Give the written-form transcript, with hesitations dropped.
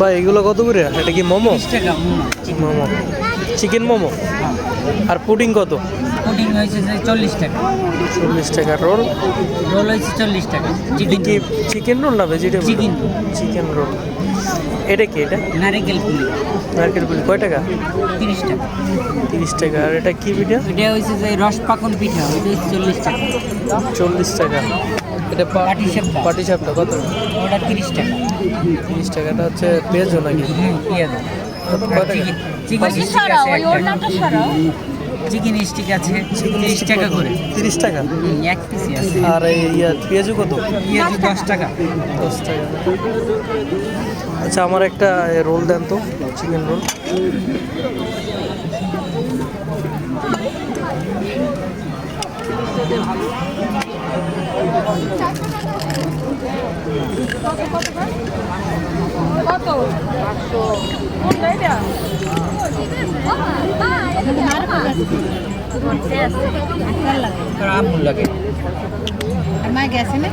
ভাই এগুলো কত করে? এটা কি মোমো? 30 টাকা মোমো, চিকেন মোমো। আর পুডিং কত? পুডিং হয়েছে যে 40 টাকা। 40 টাকা। রোল? রোল হয়েছে 40 টাকা। এটা কি চিকেন রোল না ভেজিটেবল? চিকেন। Chicken roll. এটা কি? এটা নারিকেল পুলি নারকেল পুলি। কয় টাকা? 30 টাকা। 30 টাকা। আর এটা কি পিঠা? এটা হয়েছে যে রস পাকন পিঠা, ওইটা হচ্ছে 40 টাকা। 40 টাকা। এটা পাটিসাপটা। পাটিসাপটা কত? ওটা 30 টাকা। 30 টাকা। এটা হচ্ছে পেঁয়াজও নাকি? পেঁয়াজ। কয় টাকা? চিকেন স্টিক আছে চিকেন স্টিক আছে 30 টাকা করে। 30 টাকা। এক পিসি আছে। আর এই পেঁয়াজু কত? পেঁয়াজ 10 টাকা। 10 টাকা। আচ্ছা আমার একটা রোল দেন তো, চিকেন রোল। কত? আমুল লাগে। আর মা গেছে না?